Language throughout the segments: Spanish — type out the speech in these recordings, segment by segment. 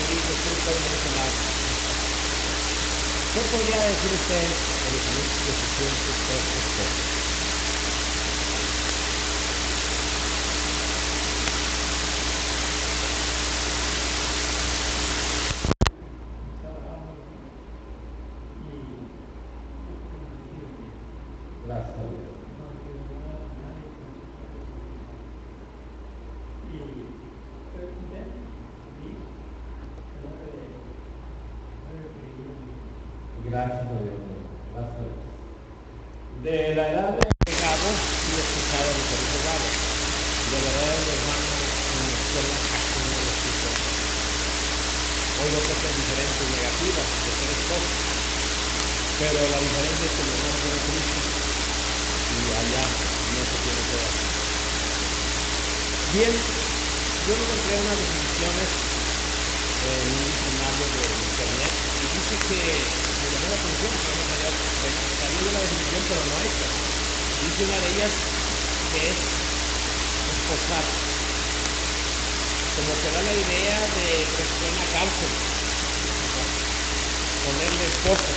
abrigos, tú puedes mencionar. ¿Qué podría decir usted de los amigos que se siente usted esposo? Gracias a Dios. Gracias a Dios. Gracias a Dios. De la edad de Gabo, sí he escuchado a diferentes Gabos. De la edad de mi hermano en la escuela casi no lo escucho. Oigo cosas diferentes, negativas, de ser esposo. Pero la diferencia es que mi hermano tiene Cristo y allá no se tiene que dar. Bien, yo encontré unas definiciones en un diccionario de internet y dice que me llamó la atención, que no sabía de la definición, pero no esta. Dice una de ellas que es esposar, como que da la idea de que esté en la cárcel, ponerle esposo.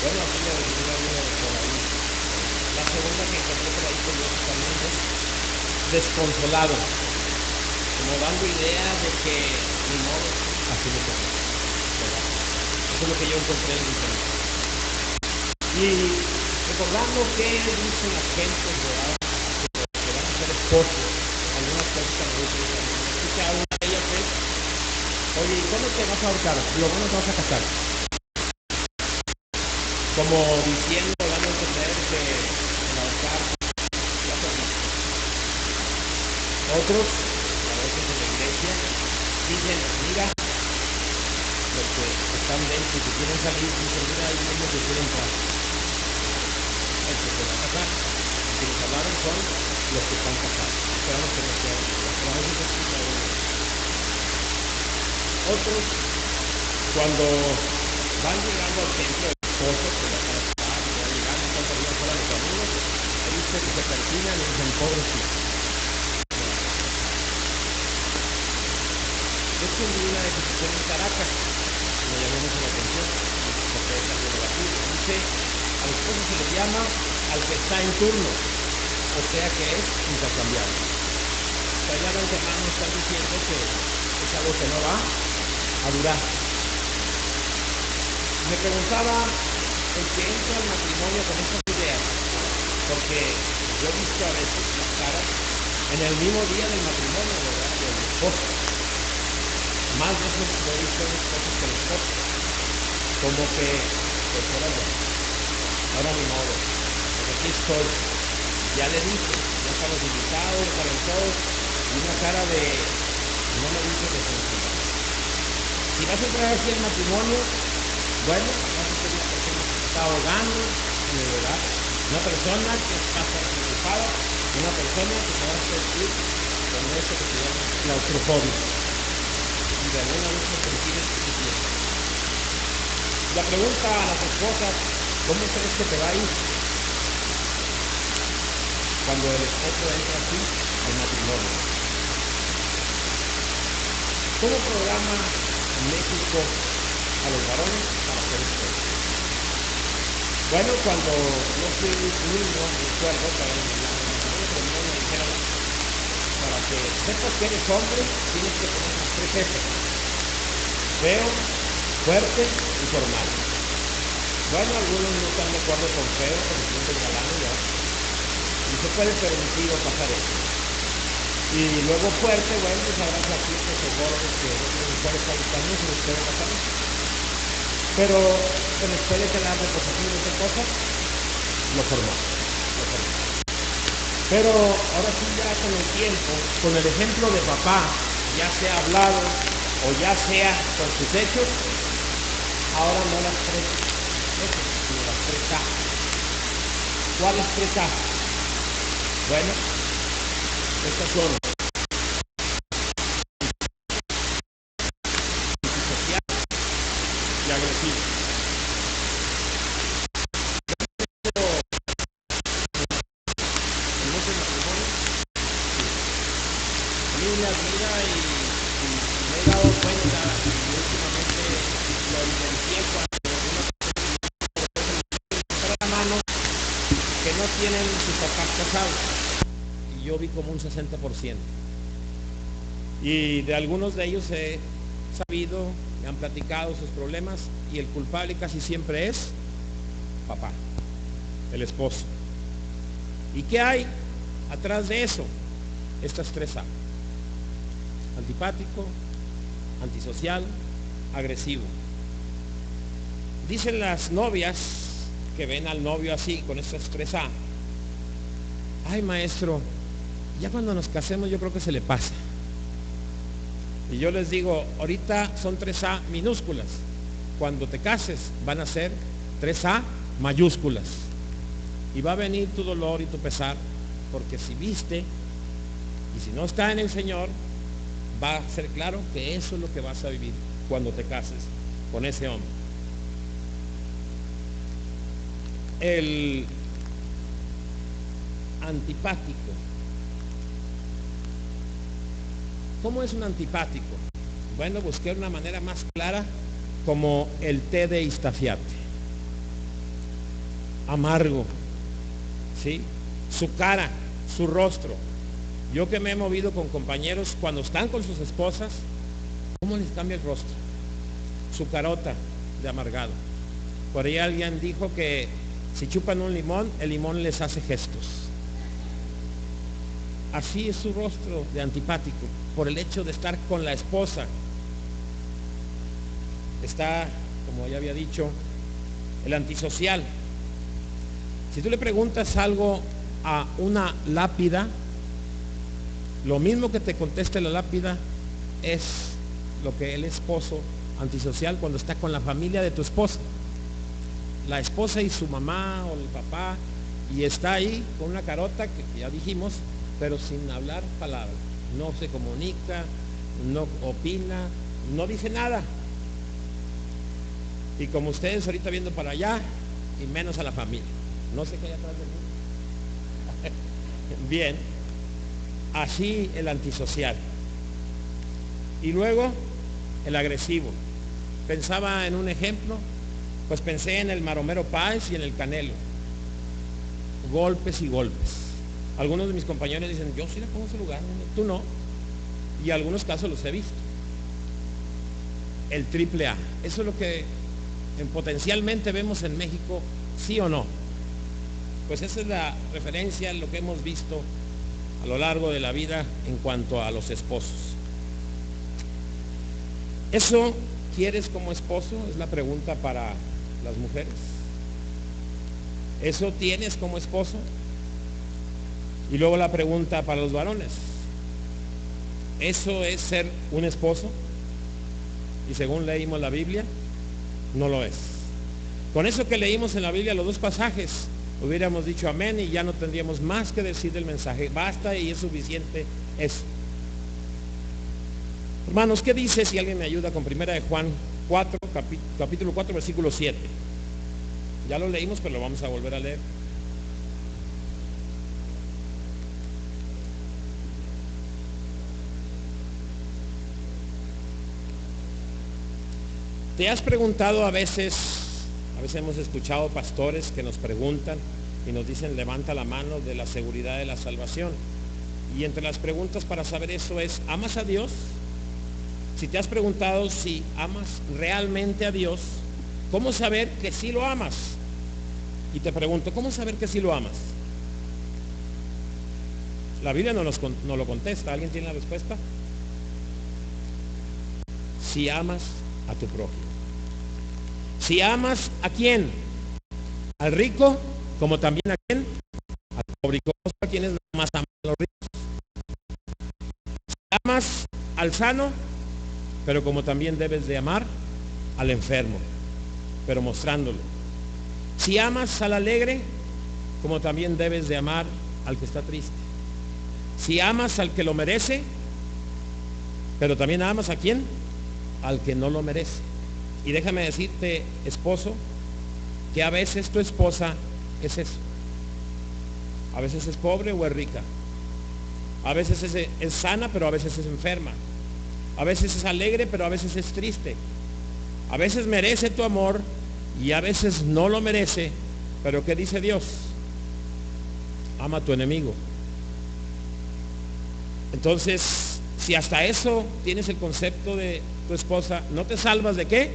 Bueno, así le definí alguna de por ahí. La segunda que encontré por ahí también es desconsolado, como dando idea de que ni modo, así me tocó, ¿verdad? Eso es lo que yo encontré en internet. Y recordando que dicen las gentes, ¿verdad?, que van a ser esposos, algunas cosas me dicen, una de ellas es, oye, ¿y cuándo te vas a ahorcar? Lo bueno te vas a casar. Como diciendo, dando a entender que el ahorcar ya terminó. Otros, a veces en la iglesia, dicen, mira, los que están dentro y que quieren salir, dicen, mira, hay unos que quieren entrar. El que se va a casar. Y que les hablaron son los que están casados. Esperamos que no sea así. Pero a veces escucha uno. Otros, cuando van llegando al templo de esposo, que van a estar, y van llegando, están perdiendo fuera de camino, ahí se persinan y dicen, pobrecito. Esto es una definición en Caracas, me llamó mucho la atención, porque es algo negativo. Dice, al esposo se le llama al que está en turno, o sea que es intercambiable. O sea, ya los hermanos están diciendo que es algo que no va a durar. Me preguntaba el que entra al matrimonio con estas ideas, porque yo he visto a veces las caras en el mismo día del matrimonio, ¿verdad?, del esposo. Más veces lo he visto en las cosas que el esposo, como que, pues ahora ni modo, pues aquí estoy, ya le dije, ya estamos invitados, salen todos, y una cara de, no me dice de felicidad. Si vas a entrar así al matrimonio, bueno, vas a ser una persona que se está ahogando en el hogar, una persona que está preocupada, una persona que se va a sentir con esto que se llama claustrofobia. Y de alguna vez se percibe que se tiene. La pregunta a las esposas, ¿cómo crees que te va a ir cuando el esposo entra así al matrimonio? ¿Cómo programa México a los varones para ser esposos? Bueno, cuando yo fui niño, recuerdo que en el matrimonio me dijeron, para que sepas que eres hombre, tienes que tener las 3 F: feo, fuerte y formal. Bueno, algunos no están de acuerdo con feo, porque sienten galán ya. Y se puede permitir pasar eso. Y luego fuerte, bueno, pues habrá artistas o gordos que otras mujeres también se les puede pasar eso. Pero se les puede quedar de positivo de esa cosa, lo formal. Pero ahora sí, ya con el tiempo, con el ejemplo de papá, ya sea hablado o ya sea con sus hechos, ahora no las 3 F, sino las 3 A. ¿Cuáles 3 A? Bueno, estas son antisocial y agresivo. En muchos matrimonios, a mí me admira y me he dado cuenta no tienen sus papás casados. Y yo vi como un 60%. Y de algunos de ellos he sabido, me han platicado sus problemas, y el culpable casi siempre es papá, el esposo. ¿Y qué hay atrás de eso? Estas 3A: antipático, antisocial, agresivo. Dicen las novias que ven al novio así, con estas 3A: ay, maestro, ya cuando nos casemos yo creo que se le pasa. Y yo les digo, ahorita son 3A minúsculas, cuando te cases van a ser 3A mayúsculas, y va a venir tu dolor y tu pesar, porque si viste y si no está en el Señor, va a ser claro que eso es lo que vas a vivir cuando te cases con ese hombre. El antipático. ¿Cómo es un antipático? Bueno, busqué una manera más clara, como el té de Iztafiate. Amargo, ¿sí? Su cara, su rostro. Yo que me he movido con compañeros, cuando están con sus esposas, ¿cómo les cambia el rostro? Su carota de amargado. Por ahí alguien dijo que si chupan un limón, el limón les hace gestos. Así es su rostro de antipático, por el hecho de estar con la esposa. Está, como ya había dicho, el antisocial. Si tú le preguntas algo a una lápida, lo mismo que te conteste la lápida es lo que el esposo antisocial cuando está con la familia de tu esposa. La esposa y su mamá o el papá, y está ahí con una carota que ya dijimos, pero sin hablar palabra. No se comunica, no opina, no dice nada. Y como ustedes ahorita viendo para allá, y menos a la familia. No sé qué hay atrás de mí. Bien, así el antisocial. Y luego el agresivo. Pensaba en un ejemplo, pues pensé en el Maromero Páez y en el Canelo. Golpes y golpes. Algunos de mis compañeros dicen, yo sí la pongo en su lugar, tú no. Y en algunos casos los he visto. El AAA. Eso es lo que potencialmente vemos en México, ¿sí o no? Pues esa es la referencia a lo que hemos visto a lo largo de la vida en cuanto a los esposos. ¿Eso quieres como esposo? Es la pregunta para las mujeres. ¿Eso tienes como esposo? Y luego la pregunta para los varones. ¿Eso es ser un esposo? Y según leímos la Biblia, no lo es. Con eso que leímos en la Biblia, los dos pasajes, hubiéramos dicho amén y ya no tendríamos más que decir del mensaje. Basta y es suficiente eso. Hermanos, ¿qué dice? Si alguien me ayuda con 1 de Juan 4, capítulo 4, versículo 7. Ya lo leímos, pero lo vamos a volver a leer. ¿Te has preguntado a veces hemos escuchado pastores que nos preguntan y nos dicen, levanta la mano, de la seguridad de la salvación? Y entre las preguntas para saber eso es, ¿amas a Dios? Si te has preguntado si amas realmente a Dios, ¿cómo saber que sí lo amas? Y te pregunto, ¿cómo saber que sí lo amas? La Biblia no lo contesta. ¿Alguien tiene la respuesta? Si amas a tu prójimo. Si amas ¿a quién? Al rico, como también ¿a quién? Al pobre. ¿A quiénes más aman a los ricos? Si amas al sano, pero como también debes de amar al enfermo, pero mostrándolo. Si amas al alegre, como también debes de amar al que está triste. Si amas al que lo merece, pero también amas ¿a quién? Al que no lo merece. Y déjame decirte, esposo, que a veces tu esposa es eso. A veces es pobre o es rica. A veces es sana, pero a veces es enferma. A veces es alegre, pero a veces es triste. A veces merece tu amor y a veces no lo merece. Pero ¿qué dice Dios? ama a tu enemigo. Entonces, si hasta eso tienes el concepto de tu esposa, ¿no te salvas de qué?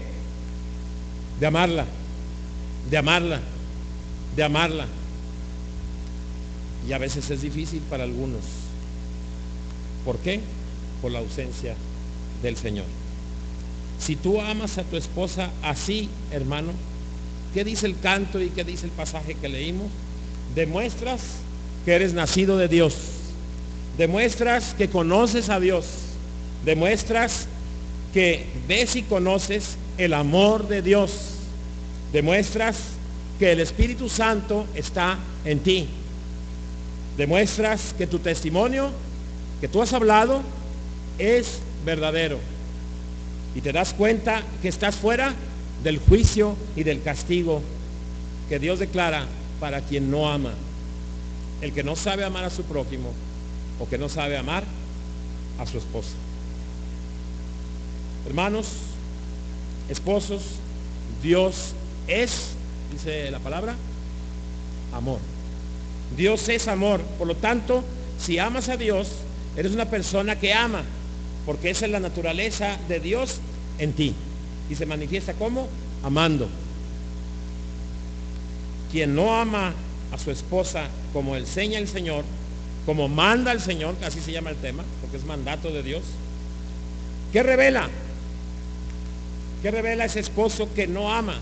De amarla, de amarla, de amarla. Y a veces es difícil para algunos. ¿Por qué? Por la ausencia del Señor. Si tú amas a tu esposa así, hermano, ¿qué dice el canto y qué dice el pasaje que leímos? Demuestras que eres nacido de Dios. Demuestras que conoces a Dios. Demuestras que ves y conoces el amor de Dios. Demuestras que el Espíritu Santo está en ti. Demuestras que tu testimonio que tú has hablado es verdadero. Y te das cuenta que estás fuera del juicio y del castigo que Dios declara para quien no ama. El que no sabe amar a su prójimo o que no sabe amar a su esposa. Hermanos, esposos, Dios es, dice la palabra, amor. Dios es amor. Por lo tanto, si amas a Dios, eres una persona que ama, porque esa es la naturaleza de Dios en ti. Y se manifiesta ¿cómo? Amando. Quien no ama a su esposa como enseña el Señor, como manda el Señor, que así se llama el tema, porque es mandato de Dios. ¿Qué revela? ¿Qué revela ese esposo que no ama?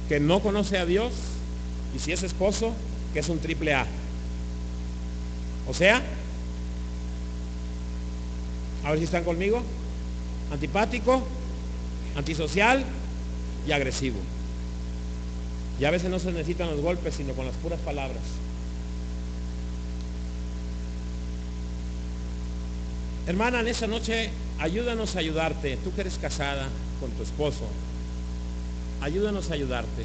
Que no conoce a Dios. Y si es esposo, que es un triple A. O sea, a ver si están conmigo, antipático, antisocial y agresivo. Y a veces no se necesitan los golpes, sino con las puras palabras. Hermana, en esta noche, ayúdanos a ayudarte. Tú que eres casada con tu esposo, ayúdanos a ayudarte.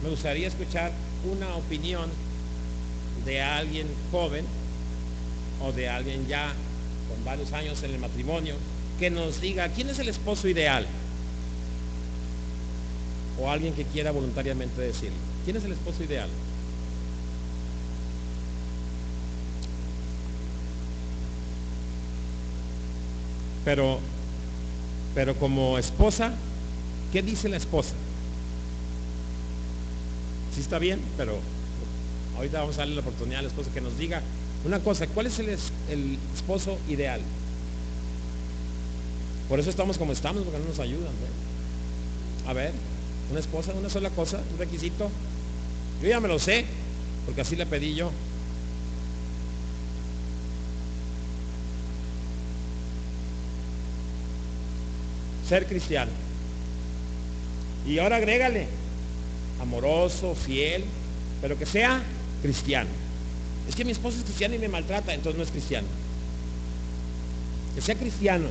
Me gustaría escuchar una opinión de alguien joven o de alguien ya con varios años en el matrimonio, que nos diga quién es el esposo ideal. O alguien que quiera voluntariamente decirlo. ¿Quién es el esposo ideal? Pero como esposa, ¿qué dice la esposa? Sí está bien, pero ahorita vamos a darle la oportunidad al esposo que nos diga una cosa. ¿Cuál es el esposo ideal? Por eso estamos como estamos, porque no nos ayudan, ¿no? A ver, una esposa, una sola cosa, un requisito. Yo ya me lo sé, porque así le pedí yo. Ser cristiano. Y ahora agrégale, amoroso, fiel, pero que sea cristiano. Es que mi esposo es cristiano y me maltrata, entonces no es cristiano. Que sea cristiano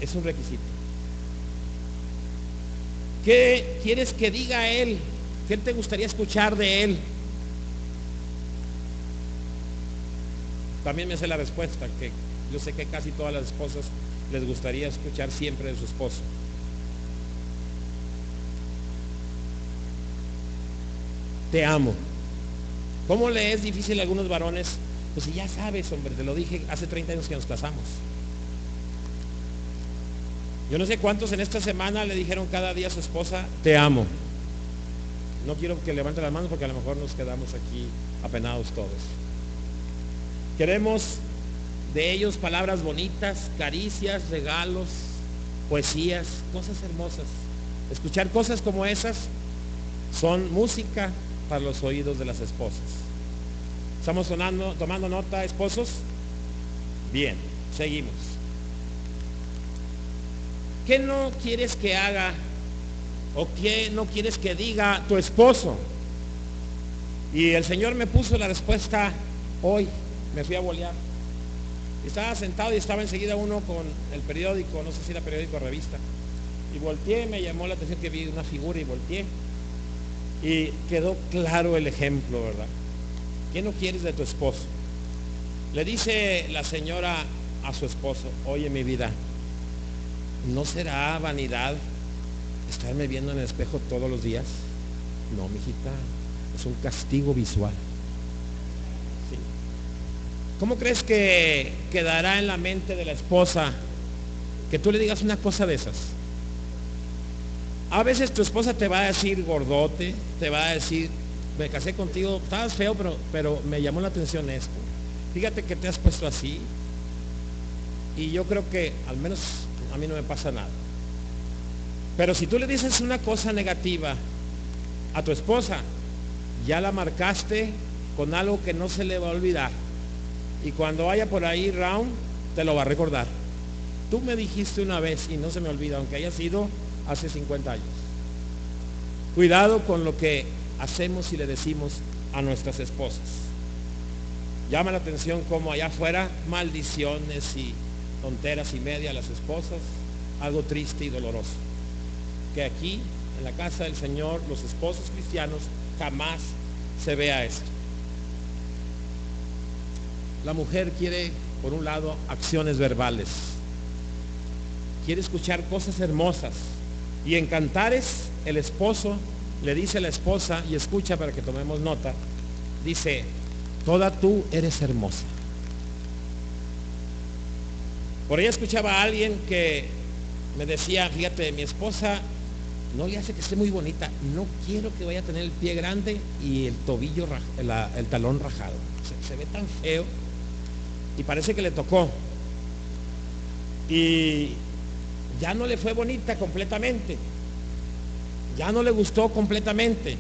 es un requisito. ¿Qué quieres que diga él? ¿Qué te gustaría escuchar de él? También me hace la respuesta, que yo sé que casi todas las esposas les gustaría escuchar siempre de su esposo. Te amo. ¿Cómo le es difícil a algunos varones? Pues si ya sabes, hombre, te lo dije hace 30 años que nos casamos. Yo no sé cuántos en esta semana le dijeron cada día a su esposa, te amo. No quiero que levante las manos porque a lo mejor nos quedamos aquí apenados todos. Queremos de ellos palabras bonitas, caricias, regalos, poesías, cosas hermosas. Escuchar cosas como esas son música para los oídos de las esposas. ¿Estamos tomando nota, esposos? Bien, seguimos. ¿Qué no quieres que haga o qué no quieres que diga tu esposo? Y el Señor me puso la respuesta hoy. Me fui a bolear. Estaba sentado y estaba enseguida uno con el periódico, no sé si era periódico o revista. Y volteé, me llamó la atención que vi una figura y volteé. Y quedó claro el ejemplo, ¿verdad? ¿Qué no quieres de tu esposo? Le dice la señora a su esposo, oye mi vida, ¿no será vanidad estarme viendo en el espejo todos los días? No, mijita, es un castigo visual. ¿Cómo crees que quedará en la mente de la esposa que tú le digas una cosa de esas? A veces tu esposa te va a decir gordote, te va a decir, me casé contigo, estabas feo, pero me llamó la atención esto. Fíjate que te has puesto así. Y yo creo que al menos a mí no me pasa nada. Pero si tú le dices una cosa negativa a tu esposa, ya la marcaste con algo que no se le va a olvidar. Y cuando vaya por ahí round, te lo va a recordar. Tú me dijiste una vez y no se me olvida, aunque haya sido hace 50 años. Cuidado con lo que hacemos y le decimos a nuestras esposas. Llama la atención como allá afuera maldiciones y tonteras y media a las esposas, algo triste y doloroso. Que aquí, en la casa del Señor, los esposos cristianos, jamás se vea esto. La mujer quiere, por un lado, acciones verbales. Quiere escuchar cosas hermosas. Y en Cantares, el esposo le dice a la esposa, y escucha para que tomemos nota, dice, toda tú eres hermosa. Por ahí escuchaba a alguien que me decía, fíjate, mi esposa no le hace que esté muy bonita, no quiero que vaya a tener el pie grande y el tobillo, el talón rajado. Se ve tan feo y parece que le tocó. Y ya no le fue bonita completamente, ya no le gustó completamente.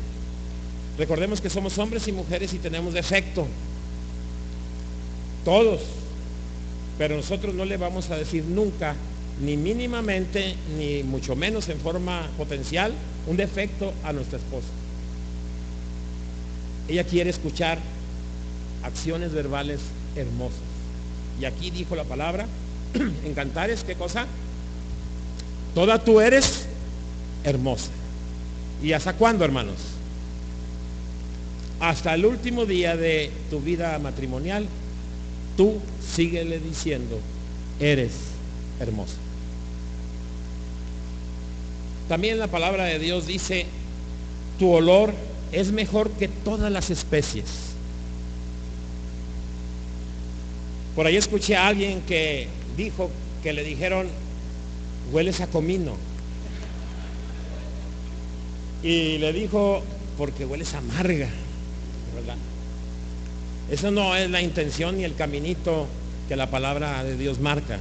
Recordemos que somos hombres y mujeres y tenemos defecto, todos, pero nosotros no le vamos a decir nunca, ni mínimamente, ni mucho menos en forma potencial, un defecto a nuestra esposa. Ella quiere escuchar acciones verbales hermosas. Y aquí dijo la palabra, en Cantares, ¿qué cosa? Toda tú eres hermosa. ¿Y hasta cuándo, hermanos? Hasta el último día de tu vida matrimonial, tú síguele diciendo, eres hermosa. También la palabra de Dios dice, tu olor es mejor que todas las especies. Por ahí escuché a alguien que dijo, que le dijeron, hueles a comino. Y le dijo, porque hueles amarga, ¿verdad? Eso no es la intención ni el caminito que la palabra de Dios marca,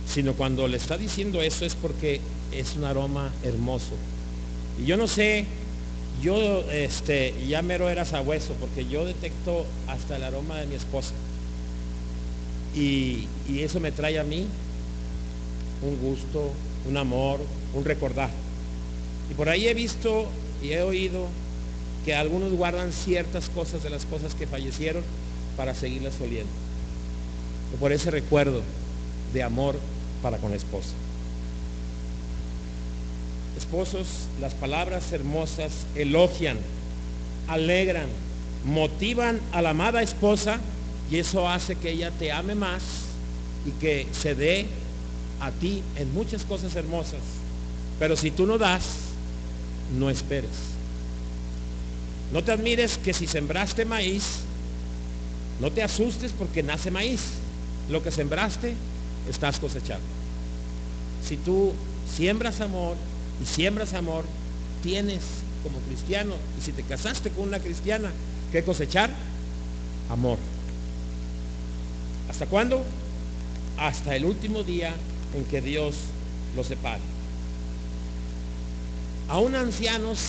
sino cuando le está diciendo eso es porque es un aroma hermoso. Y yo no sé, yo ya mero era sabueso, porque yo detecto hasta el aroma de mi esposa. Y eso me trae a mí un gusto, un amor, un recordar. Y por ahí he visto y he oído que algunos guardan ciertas cosas de las cosas que fallecieron para seguirlas oliendo. Y por ese recuerdo de amor para con la esposa. Esposos, las palabras hermosas elogian, alegran, motivan a la amada esposa y eso hace que ella te ame más y que se dé a ti en muchas cosas hermosas. Pero si tú no das, no esperes. No te admires que si sembraste maíz, no te asustes porque nace maíz. Lo que sembraste, estás cosechando. Si tú siembras amor y siembras amor, tienes como cristiano, y si te casaste con una cristiana, ¿qué cosechar? Amor. ¿Hasta cuándo? Hasta el último día en que Dios los separe. Aún ancianos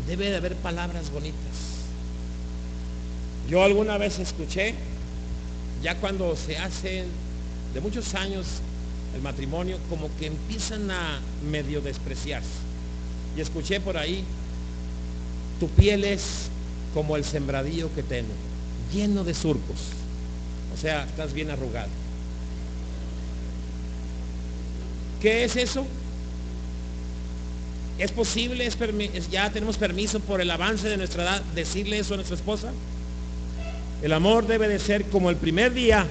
debe de haber palabras bonitas. Yo alguna vez escuché, ya cuando se hacen de muchos años el matrimonio, como que empiezan a medio despreciarse. Y escuché por ahí, tu piel es como el sembradío que tengo, lleno de surcos. O sea, estás bien arrugado. ¿Qué es eso? ¿Es posible, ya tenemos permiso por el avance de nuestra edad decirle eso a nuestra esposa? El amor debe de ser como el primer día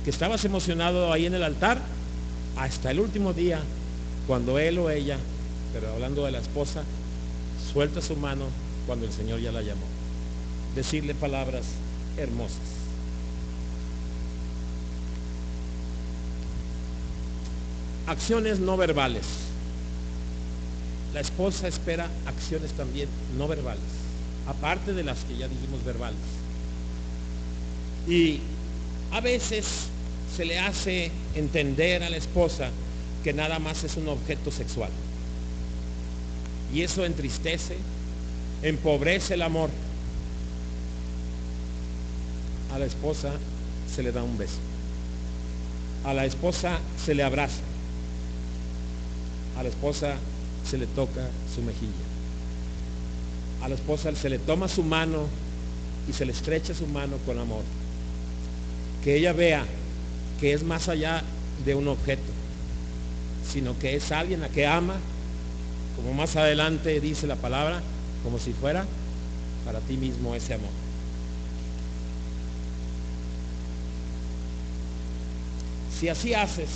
que estabas emocionado ahí en el altar, hasta el último día cuando él o ella, pero hablando de la esposa, suelta su mano cuando el Señor ya la llamó. Decirle palabras hermosas. acciones no verbales. La esposa espera acciones también no verbales, aparte de las que ya dijimos verbales. Y a veces se le hace entender a la esposa que nada más es un objeto sexual. Y eso entristece, empobrece el amor. A la esposa se le da un beso. A la esposa se le abraza. A la esposa se le toca su mejilla. A la esposa se le toma su mano y se le estrecha su mano con amor. Que ella vea que es más allá de un objeto, sino que es alguien a que ama, como más adelante dice la palabra, como si fuera para ti mismo ese amor. Si así haces,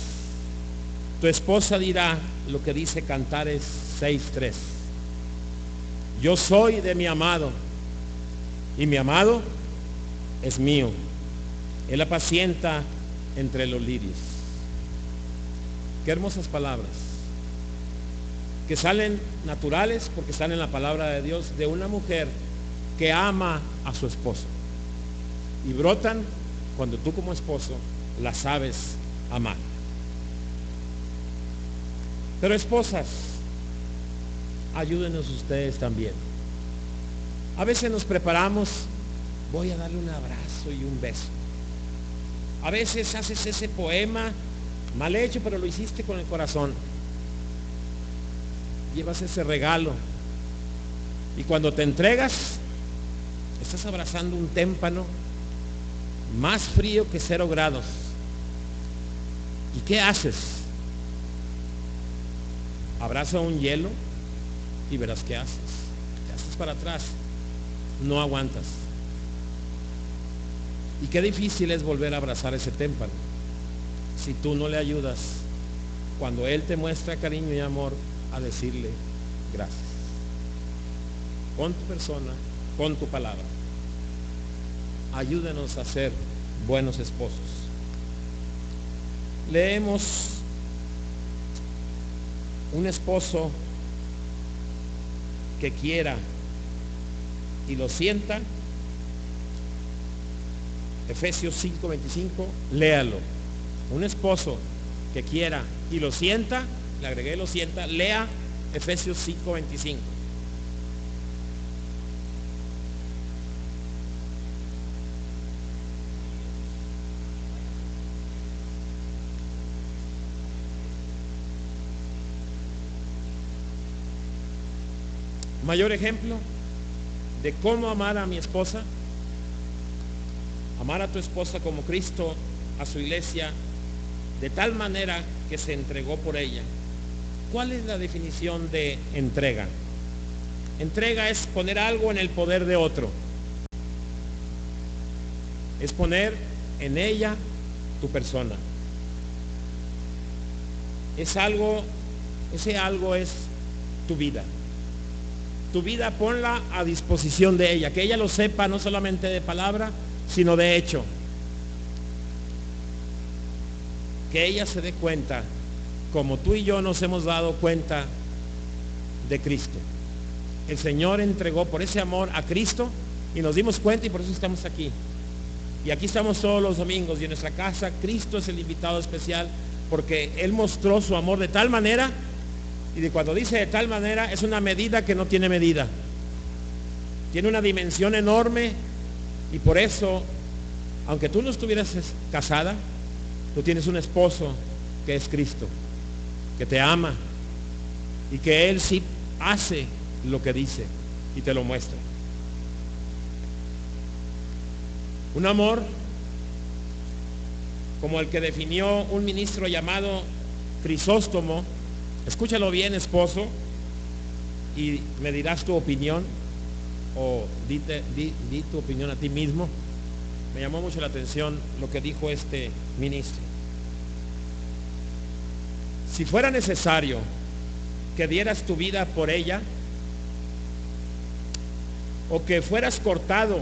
tu esposa dirá lo que dice Cantares 6:3. Yo soy de mi amado, y mi amado es mío. Él apacienta entre los lirios. Qué hermosas palabras, que salen naturales porque están en la palabra de Dios, de una mujer que ama a su esposo, y brotan cuando tú como esposo la sabes amar. Pero esposas, ayúdenos ustedes también. A veces nos preparamos, voy a darle un abrazo y un beso. A veces haces ese poema mal hecho, pero lo hiciste con el corazón. Llevas ese regalo y cuando te entregas, estás abrazando un témpano más frío que 0 grados. ¿Y qué haces? Abraza un hielo y verás qué haces. Te haces para atrás, no aguantas. Y qué difícil es volver a abrazar ese témpano si tú no le ayudas, cuando él te muestra cariño y amor, a decirle gracias. Con tu persona, con tu palabra. Ayúdenos a ser buenos esposos. Leemos un esposo que quiera y lo sienta. Efesios 5:25, léalo. Un esposo que quiera y lo sienta, le agregué lo sienta, lea Efesios 5:25. Mayor ejemplo de cómo amar a mi esposa. Amar a tu esposa como Cristo a su iglesia, de tal manera que se entregó por ella. ¿Cuál es la definición de entrega? Entrega es poner algo en el poder de otro. Es poner en ella tu persona. Es algo, ese algo es tu vida. Tu vida ponla a disposición de ella, que ella lo sepa no solamente de palabra, sino de hecho. Que ella se dé cuenta, como tú y yo nos hemos dado cuenta de Cristo. El Señor entregó por ese amor a Cristo y nos dimos cuenta y por eso estamos aquí. Y aquí estamos todos los domingos y en nuestra casa Cristo es el invitado especial porque Él mostró su amor de tal manera, y de cuando dice de tal manera es una medida que no tiene medida. Tiene una dimensión enorme y por eso, aunque tú no estuvieras casada, tú tienes un esposo que es Cristo, que te ama y que Él sí hace lo que dice y te lo muestra. Un amor como el que definió un ministro llamado Crisóstomo. Escúchalo bien, esposo, y me dirás tu opinión, o di tu opinión a ti mismo. Me llamó mucho la atención lo que dijo este ministro. Si fuera necesario que dieras tu vida por ella, o que fueras cortado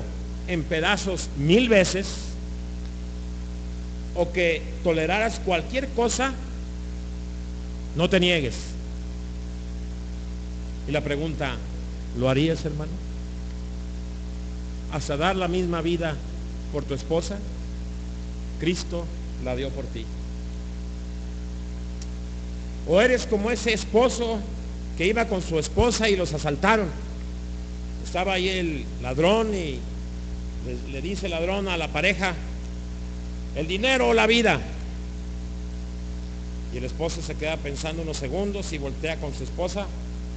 en pedazos 1000 veces, o que toleraras cualquier cosa, No te niegues. Y la pregunta, ¿lo harías, hermano? ¿Hasta dar la misma vida por tu esposa? Cristo la dio por ti. ¿O eres como ese esposo que iba con su esposa y los asaltaron? Estaba ahí el ladrón y le dice el ladrón a la pareja, el dinero o la vida. Y el esposo se queda pensando unos segundos y voltea con su esposa,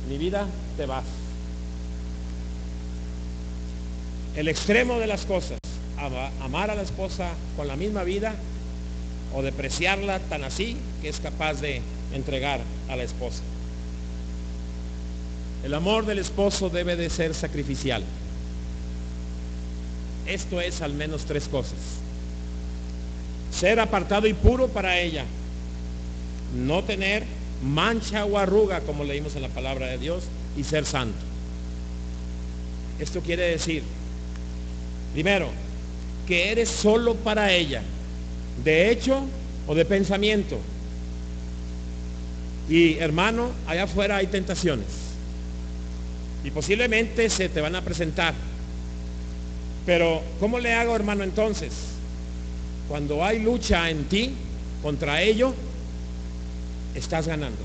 mi vida, te vas. El extremo de las cosas, amar a la esposa con la misma vida o depreciarla tan así que es capaz de entregar a la esposa. El amor del esposo debe de ser sacrificial. Esto es al menos 3 cosas. Ser apartado y puro para ella. No tener mancha o arruga, como leímos en la palabra de Dios, y ser santo. Esto quiere decir, primero, que eres solo para ella, de hecho o de pensamiento. Y hermano, allá afuera hay tentaciones. Y posiblemente se te van a presentar. Pero, ¿cómo le hago, hermano, entonces? Cuando hay lucha en ti contra ello, estás ganando.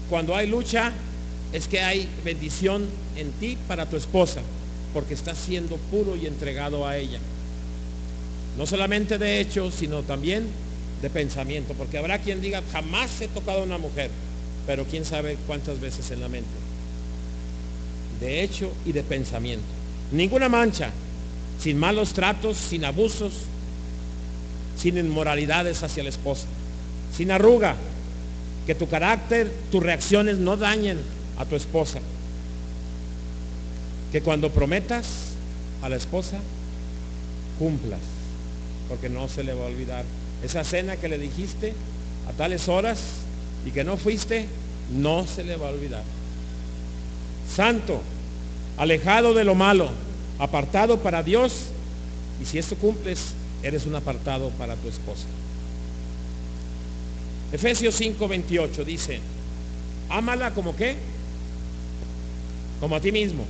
Cuando hay lucha, es que hay bendición en ti para tu esposa, porque estás siendo puro y entregado a ella. No solamente de hecho, sino también de pensamiento, porque habrá quien diga, jamás he tocado a una mujer, pero quién sabe cuántas veces en la mente. De hecho y de pensamiento. Ninguna mancha, sin malos tratos, sin abusos, sin inmoralidades hacia la esposa, sin arruga, que tu carácter, tus reacciones no dañen a tu esposa. Que cuando prometas a la esposa, cumplas, porque no se le va a olvidar. Esa cena que le dijiste a tales horas y que no fuiste, no se le va a olvidar. Santo, alejado de lo malo, apartado para Dios, y si esto cumples, eres un apartado para tu esposa. Efesios 5:28 dice, ámala como qué, como a ti mismo.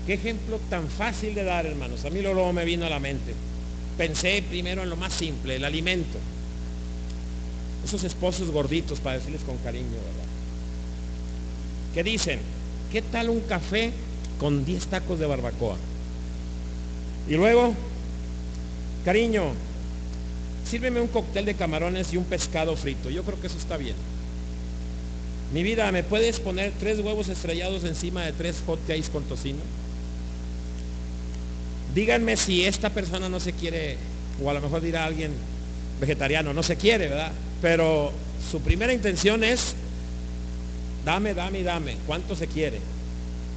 Qué ejemplo tan fácil de dar, hermanos. A mí luego me vino a la mente. Pensé primero en lo más simple, el alimento. Esos esposos gorditos, para decirles con cariño, ¿verdad? ¿Qué dicen? ¿Qué tal un café con 10 tacos de barbacoa? Y luego, cariño, sírveme un cóctel de camarones y un pescado frito. Yo creo que eso está bien. Mi vida, ¿me puedes poner 3 huevos estrellados encima de 3 hot cakes con tocino? Díganme si esta persona no se quiere, o a lo mejor dirá alguien vegetariano, no se quiere, ¿verdad? Pero su primera intención es, dame, dame y dame. ¿Cuánto se quiere?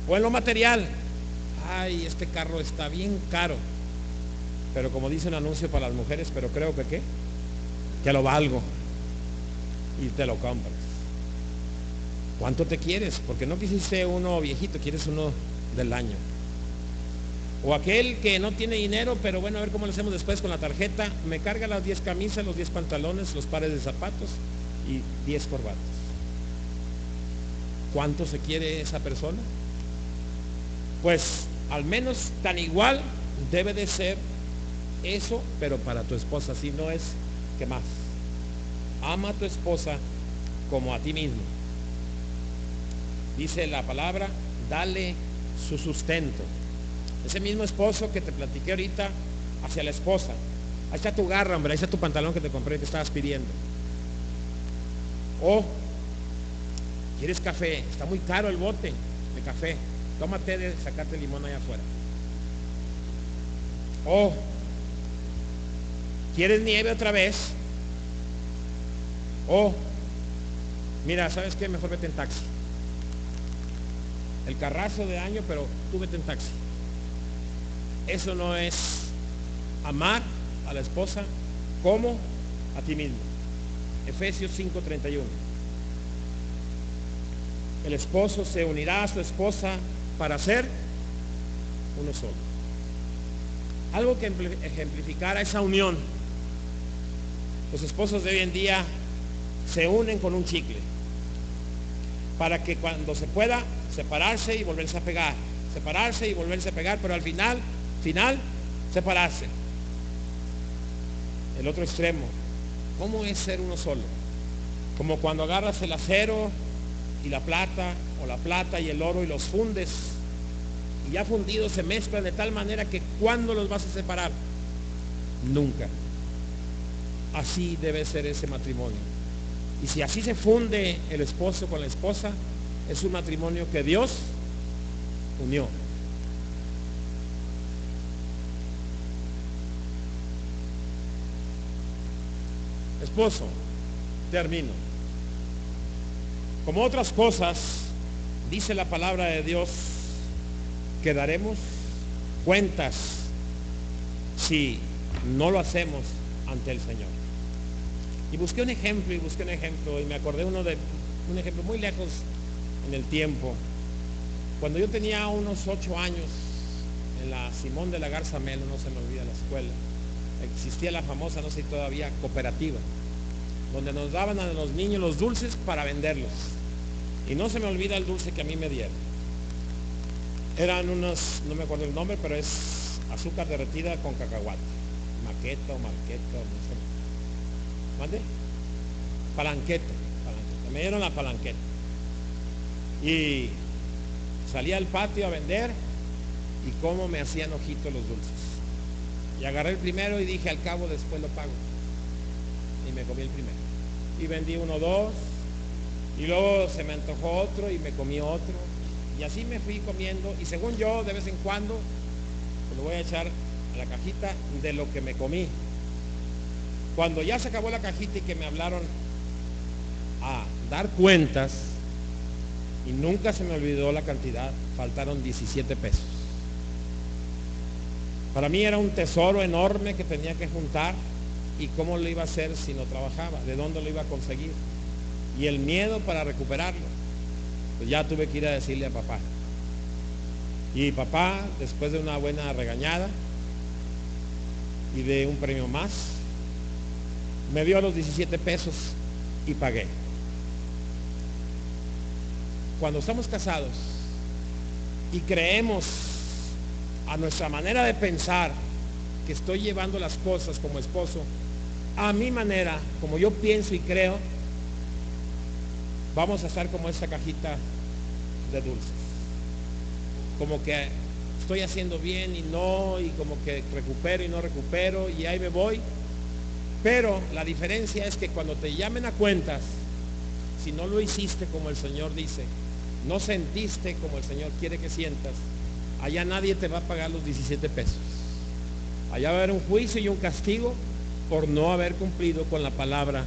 O en lo material, ay, este carro está bien caro. Pero como dice un anuncio para las mujeres, pero creo que ¿qué? Que lo valgo. Y te lo compras. ¿Cuánto te quieres? Porque no quisiste uno viejito, quieres uno del año. O aquel que no tiene dinero, pero bueno, a ver cómo lo hacemos después con la tarjeta. Me carga las 10 camisas, los 10 pantalones, los pares de zapatos y 10 corbatas. ¿Cuánto se quiere esa persona? Pues al menos tan igual debe de ser eso, pero para tu esposa. Si no es, ¿qué más? Ama a tu esposa como a ti mismo. Dice la palabra, dale su sustento. Ese mismo esposo que te platiqué ahorita hacia la esposa. Ahí está tu garra, hombre, ahí está tu pantalón que te compré, que estabas pidiendo. O, ¿quieres café? Está muy caro el bote de café. Tómate, sacate limón allá afuera. O, ¿quieres nieve otra vez? O, mira, ¿sabes qué? Mejor vete en taxi. El carrazo de año, pero tú vete en taxi. Eso no es amar a la esposa como a ti mismo. Efesios 5:31. El esposo se unirá a su esposa para ser uno solo. Algo que ejemplificara esa unión. Los esposos de hoy en día se unen con un chicle, para que cuando se pueda separarse y volverse a pegar, separarse y volverse a pegar, pero al final, separarse. El otro extremo, ¿cómo es ser uno solo? Como cuando agarras el acero y la plata, o la plata y el oro y los fundes, y ya fundidos se mezclan de tal manera que ¿cuándo los vas a separar? Nunca. Así debe ser ese matrimonio. Y si así se funde el esposo con la esposa, es un matrimonio que Dios unió. Esposo, termino. Como otras cosas, dice la palabra de Dios que daremos cuentas si no lo hacemos ante el Señor. Y busqué un ejemplo, y me acordé de un ejemplo muy lejos en el tiempo. Cuando yo tenía unos 8 años, en la Simón de la Garza Melo, no se me olvida la escuela, existía la famosa, no sé si todavía, cooperativa, donde nos daban a los niños los dulces para venderlos. Y no se me olvida el dulce que a mí me dieron. Eran unos, no me acuerdo el nombre, pero es azúcar derretida con cacahuate. Maqueta o marqueta, no sé. ¿Mande? Palanqueta. Me dieron la palanqueta. Y salí al patio a vender, y cómo me hacían ojitos los dulces. Y agarré el primero y dije, al cabo después lo pago. Y me comí el primero. Y vendí 1 o 2. Y luego se me antojó otro y me comí otro. Y así me fui comiendo. Y según yo, de vez en cuando, pues lo voy a echar a la cajita de lo que me comí. Cuando ya se acabó la cajita y que me hablaron a dar cuentas, y nunca se me olvidó la cantidad, faltaron 17 pesos. Para mí era un tesoro enorme que tenía que juntar, y cómo lo iba a hacer si no trabajaba, de dónde lo iba a conseguir, y el miedo para recuperarlo. Pues ya tuve que ir a decirle a papá, y papá, después de una buena regañada y de un premio más, me dio los 17 pesos y pagué. Cuando estamos casados y creemos a nuestra manera de pensar que estoy llevando las cosas como esposo a mi manera, como yo pienso y creo, vamos a estar como esta cajita de dulces, como que estoy haciendo bien y no, y como que recupero y no recupero, y ahí me voy. Pero la diferencia es que cuando te llamen a cuentas, si no lo hiciste como el Señor dice, no sentiste como el Señor quiere que sientas, allá nadie te va a pagar los 17 pesos. Allá va a haber un juicio y un castigo por no haber cumplido con la palabra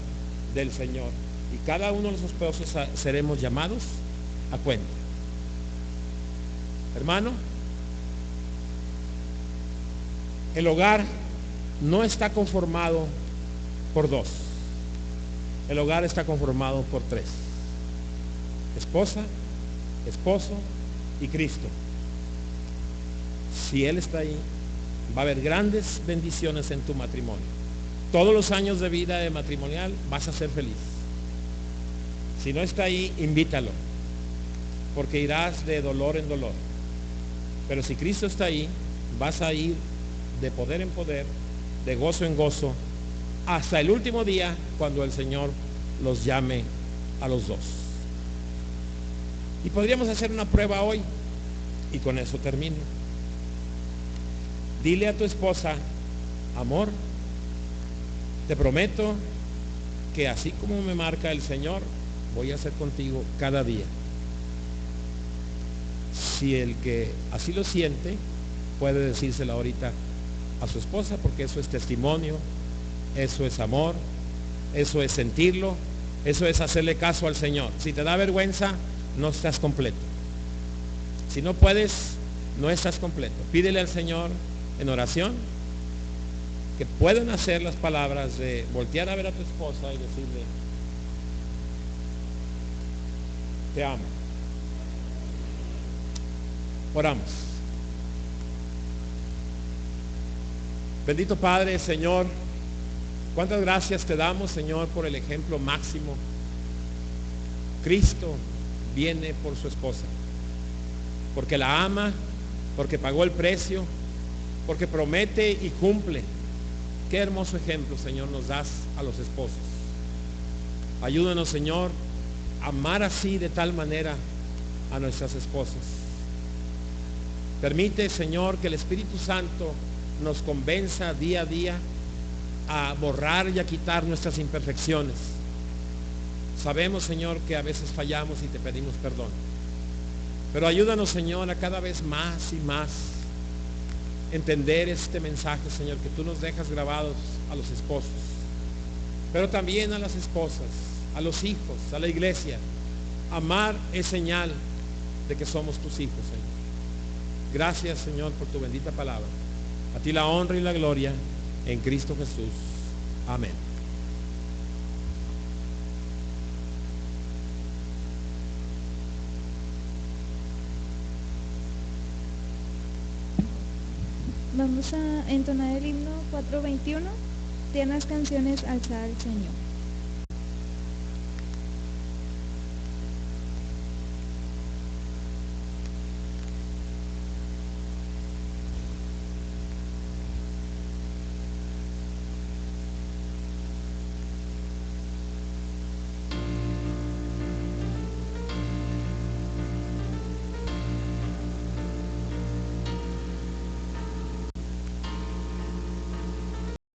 del Señor. Y cada uno de los esposos seremos llamados a cuenta. Hermano, el hogar no está conformado por 2. El hogar está conformado por 3. Esposa, esposo y Cristo. Si Él está ahí, va a haber grandes bendiciones en tu matrimonio. Todos los años de vida de matrimonial vas a ser feliz. Si no está ahí, invítalo, porque irás de dolor en dolor. Pero si Cristo está ahí, vas a ir de poder en poder, de gozo en gozo, hasta el último día, cuando el Señor los llame a los 2. Y podríamos hacer una prueba hoy, y con eso termino. Dile a tu esposa, amor, te prometo que así como me marca el Señor, voy a hacer contigo cada día. Si el que así lo siente, puede decírselo ahorita a su esposa, porque eso es testimonio, eso es amor, eso es sentirlo, eso es hacerle caso al Señor. Si te da vergüenza, no estás completo. Si no puedes, no estás completo. Pídele al Señor en oración que puedan hacer las palabras de voltear a ver a tu esposa y decirle, te amo. Oramos. Bendito Padre, Señor, Cuántas gracias te damos, Señor, por el ejemplo máximo. Cristo viene por su esposa, porque la ama, porque pagó el precio, porque promete y cumple. Qué hermoso ejemplo, Señor, nos das a los esposos. Ayúdanos, Señor, a amar así de tal manera a nuestras esposas. Permite, Señor, que el Espíritu Santo nos convenza día a día a borrar y a quitar nuestras imperfecciones. Sabemos, Señor, que a veces fallamos y te pedimos perdón. Pero ayúdanos, Señor, a cada vez más y más entender este mensaje, Señor, que tú nos dejas grabados a los esposos, pero también a las esposas, a los hijos, a la iglesia. Amar es señal de que somos tus hijos, Señor. Gracias, Señor, por tu bendita palabra. A ti la honra y la gloria en Cristo Jesús. Amén. Vamos a entonar el himno 421, tiernas canciones alzar al Señor.